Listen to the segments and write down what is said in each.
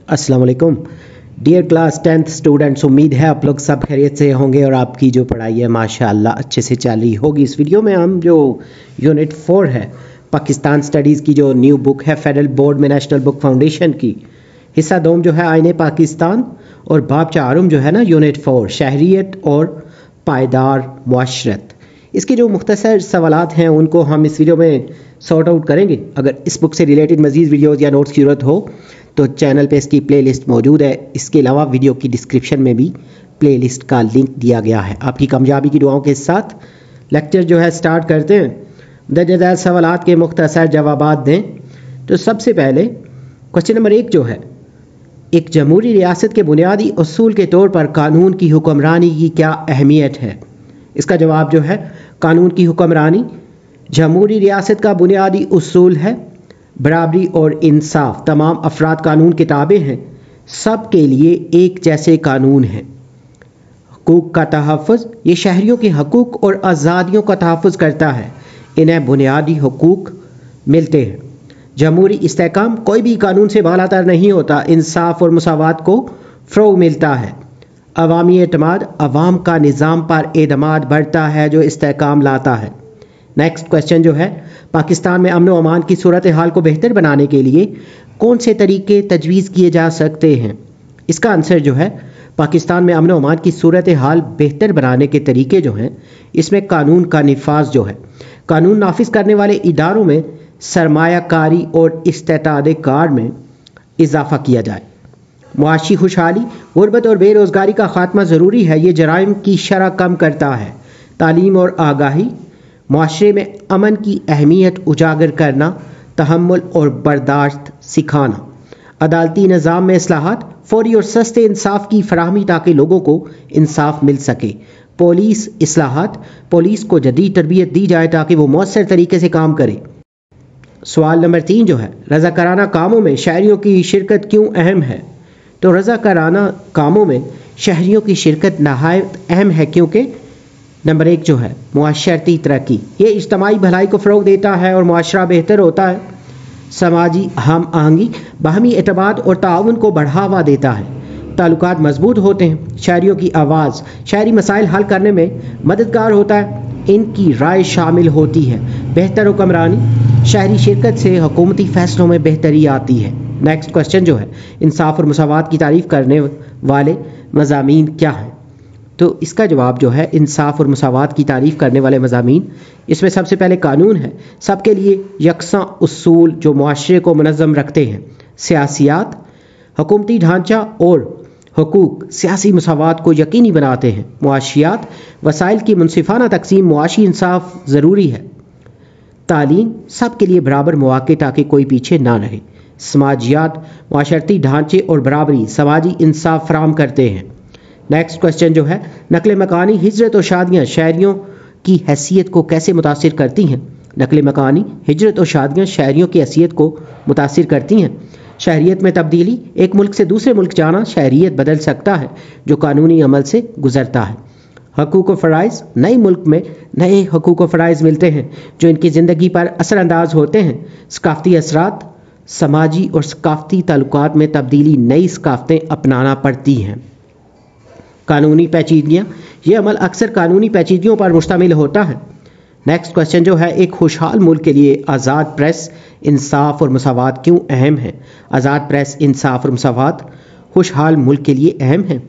अस्सलाम वालेकुम dear class 10th students, उम्मीद है आप लोग सब खैरियत से होंगे और आपकी जो पढ़ाई है माशाअल्लाह अच्छे से चल रही होगी। इस वीडियो में हम जो यूनिट 4 है पाकिस्तान स्टडीज़ की जो न्यू बुक है फेडरल बोर्ड में नेशनल बुक फाउंडेशन की, हिस्सा दोम जो है आईने पाकिस्तान और बाब चारुम जो है ना यूनिट 4 शहरियत और पायदार मुआशरत, इसके जो मुख्तसर सवालात हैं उनको हम इस वीडियो में सॉर्ट आउट करेंगे। अगर इस बुक से रिलेटेड मज़ीद वीडियोज़ या नोट्स की ज़रूरत हो तो चैनल पे इसकी प्लेलिस्ट मौजूद है। इसके अलावा वीडियो की डिस्क्रिप्शन में भी प्लेलिस्ट का लिंक दिया गया है। आपकी कामयाबी की दुआओं के साथ लेक्चर जो है स्टार्ट करते हैं। दर्ज सवालात के मुख्तसर जवाबात दें। तो सबसे पहले क्वेश्चन नंबर 1 जो है, एक जमहूरी रियासत के बुनियादी उसूल के तौर पर कानून की हुक्मरानी की क्या अहमियत है? इसका जवाब जो है कानून की हुक्मरानी जमहूरी रियासत का बुनियादी उसूल है। बराबरी और इंसाफ, तमाम अफराद कानून के ताबे हैं, सब के लिए एक जैसे कानून हैं। हकूक़ का तहफ़्फ़ुज़, ये शहरियों के हकूक़ और आज़ादियों का तहफ़्फ़ुज़ करता है, इन्हें बुनियादी हकूक़ मिलते हैं। जमहूरी इस्तेहकाम, कोई भी कानून से बालातर नहीं होता, इंसाफ और मुसावात को फ़रोग़ मिलता है। अवामी एतमाद, अवाम का निज़ाम पर एतमाद बढ़ता है जो इस्तेहकाम लाता है। नेक्स्ट क्वेश्चन जो है, पाकिस्तान में अमन व अमान की सूरत हाल को बेहतर बनाने के लिए कौन से तरीके तजवीज़ किए जा सकते हैं? इसका आंसर जो है पाकिस्तान में अमन व अमान की सूरत हाल बेहतर बनाने के तरीके जो हैं, इसमें कानून का निफाज जो है, कानून नाफिज करने वाले इदारों में सरमायाकारी और इस्तेताद कार में इजाफा किया जाए। मुआशी खुशहाली, गुर्बत और बेरोज़गारी का खात्मा ज़रूरी है, ये जराइम की शरह कम करता है। तालीम और आगाही, मुआशरे में अमन की अहमियत उजागर करना, तहम्मुल और बर्दाश्त सिखाना। अदालती निज़ाम में इस्लाहात, फौरी और सस्ते इंसाफ की फराहमी ताकि लोगों को इंसाफ मिल सके। पुलिस इस्लाहात, पुलिस को जदीद तरबियत दी जाए ताकि वो मौसर तरीके से काम करे। सवाल नंबर 3 जो है, रज़ाकाराना कामों में शहरियों की शिरकत क्यों अहम है? तो रज़ाकाराना कामों में शहरियों की शिरकत नहायत अहम है क्योंकि नंबर 1 जो है मुआशरती तरक्की, ये इज्तमाई भलाई को फ़रोग़ देता है और मुआशरा बेहतर होता है। समाजी हम आहंगी, बाहमी एतमाद और ताउन को बढ़ावा देता है। ताल्लुकात मजबूत होते हैं। शहरियों की आवाज़ शहरी मसाइल हल करने में मददगार होता है, इनकी राय शामिल होती है। बेहतर हुक्मरानी, शहरी शिरकत से हुकूमती फ़ैसलों में बेहतरी आती है। नेक्स्ट क्वेश्चन जो है, इंसाफ और मुसावात की तारीफ़ करने वाले मज़ामीन क्या हैं? तो इसका जवाब जो है इंसाफ और मुसावात की तारीफ़ करने वाले मज़ामीन, इसमें सबसे पहले कानून है, सबके लिए यकसा उसूल जो मुआशरे को मुनज़्ज़म रखते हैं। सियासियात, हुकूमती ढांचा और हुकूक सियासी मुसावात को यकीनी बनाते हैं। मुआशियात, वसाइल की मुनसिफाना तकसीम, मुआशी इंसाफ ज़रूरी है। तालीम, सब के लिए बराबर मौक़े ताकि कोई पीछे ना रहे। समाजियात, मुआशरती ढांचे और बराबरी समाजी इंसाफ फराहम करते हैं। नेक्स्ट क्वेश्चन जो है, नकल मकानी, हिजरत और शादियाँ शहरियों की हैसियत को कैसे मुतासिर करती हैं? नकल मकानी, हिजरत और शादियाँ शहरियों की हैसियत को मुतासिर करती हैं। शहरियत में तब्दीली, एक मुल्क से दूसरे मुल्क जाना शहरियत बदल सकता है जो कानूनी अमल से गुजरता है। हकूक़ व फ़राइज़, नए मुल्क में नए हकूक़ व फ़राइज़ मिलते हैं जो इनकी ज़िंदगी पर असरअंदाज होते हैं। सकाफ़ती असरात, समाजी और सकाफ़ती ताल्लुकात में तब्दीली, नई सकाफ़तें अपनाना पड़ती हैं। कानूनी पेचीदगियाँ, ये अमल अक्सर कानूनी पेचीदगियों पर मुश्तमिल होता है। नेक्स्ट क्वेश्चन जो है, एक खुशहाल मुल्क के लिए आज़ाद प्रेस, इंसाफ और मुसावात क्यों अहम है? आज़ाद प्रेस, इंसाफ और मुसावात खुशहाल मुल्क के लिए अहम है।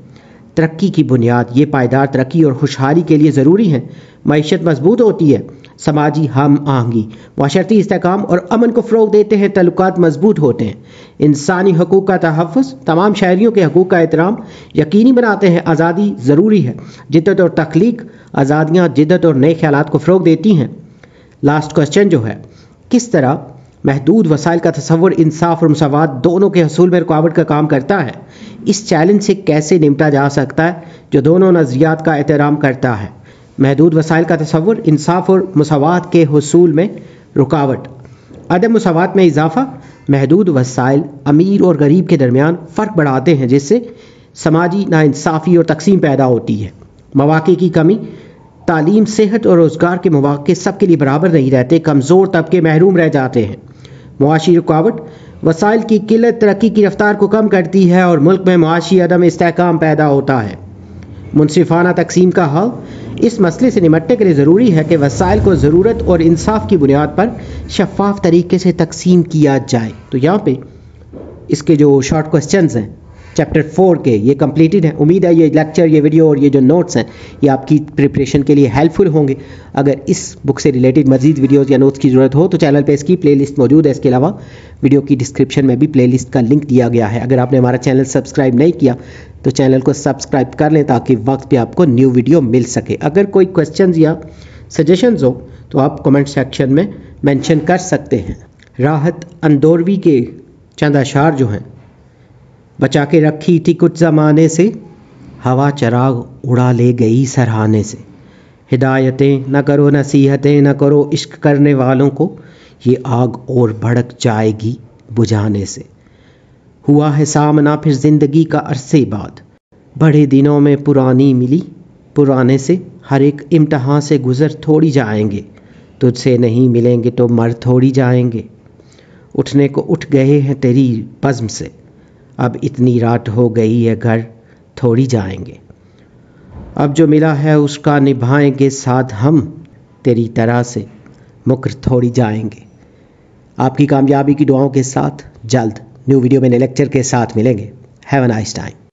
तरक्की की बुनियाद, ये पायदार तरक्की और खुशहाली के लिए ज़रूरी हैं। मईशत मजबूत होती है। समाजी हम आहंगी, मुआशरती इस्तेहकाम और अमन को फ़रोग़ देते हैं। ताल्लुकात मजबूत होते हैं। इंसानी हकूक़ का तहफ़्फ़ुज़, तमाम शहरियों के हकूक़ का एहतराम यकीनी बनाते हैं। आज़ादी ज़रूरी है। जिद्दत और तख्लीक, आज़ादियाँ जिद्दत और नए ख़यालात को फ़रोग़ देती हैं। लास्ट क्वेश्चन जो है, किस तरह महदूद वसाइल का तसव्वुर इंसाफ और मुसावात दोनों के हसूल में रुकावट का काम करता है? इस चैलेंज से कैसे निपटा जा सकता है जो दोनों नज़रियात का एहतराम करता है? महदूद वसाइल का तसव्वुर इंसाफ और मुसावात के हसूल में रुकावट। अदम मुसावात में इजाफा, महदूद वसाइल अमीर और गरीब के दरमियान फ़र्क बढ़ाते हैं जिससे समाजी नाइंसाफ़ी और तकसीम पैदा होती है। मौक़े की कमी, तालीम, सेहत और रोज़गार के मौक़े सब के लिए बराबर नहीं रहते, कमज़ोर तबके महरूम रह जाते हैं। मुआशी रुकावट, वसाइल की किल्लत तरक्की की रफ्तार को कम करती है और मुल्क में मुआशी अदम इस्तेहकाम पैदा होता है। मुनसिफाना तकसीम का हल। इस मसले से निमटने के लिए ज़रूरी है कि वसाइल को ज़रूरत और इंसाफ की बुनियाद पर शफाफ तरीके से तकसीम किया जाए। तो यहाँ पे इसके जो शॉर्ट क्वेश्चंस हैं चैप्टर 4 के ये कंप्लीटेड हैं। उम्मीद है ये लेक्चर, ये वीडियो और ये जो नोट्स हैं ये आपकी प्रिपरेशन के लिए हेल्पफुल होंगे। अगर इस बुक से रिलेटेड मजीद वीडियोस या नोट्स की ज़रूरत हो तो चैनल पे इसकी प्लेलिस्ट मौजूद है। इसके अलावा वीडियो की डिस्क्रिप्शन में भी प्लेलिस्ट का लिंक दिया गया है। अगर आपने हमारा चैनल सब्सक्राइब नहीं किया तो चैनल को सब्सक्राइब कर लें ताकि वक्त पे आपको न्यू वीडियो मिल सके। अगर कोई क्वेश्चंस या सजेशंस हो तो आप कमेंट सेक्शन में मेंशन कर सकते हैं। राहत अंदौरवी के चंद अशार जो हैं, बचा के रखी थी कुछ ज़माने से, हवा चराग उड़ा ले गई सरहाने से। हिदायतें न करो, नसीहतें न करो इश्क करने वालों को, ये आग और भड़क जाएगी बुझाने से। हुआ है सामना फिर ज़िंदगी का अरसे बाद, बड़े दिनों में पुरानी मिली पुराने से। हर एक इम्तहान से गुज़र थोड़ी जाएंगे, तुझसे नहीं मिलेंगे तो मर थोड़ी जाएंगे। उठने को उठ गए हैं तेरी बज़्म से, अब इतनी रात हो गई है घर थोड़ी जाएंगे। अब जो मिला है उसका निभाएंगे साथ हम, तेरी तरह से मुकर थोड़ी जाएंगे। आपकी कामयाबी की दुआओं के साथ जल्द न्यू वीडियो में नए लेक्चर के साथ मिलेंगे। Have a nice time.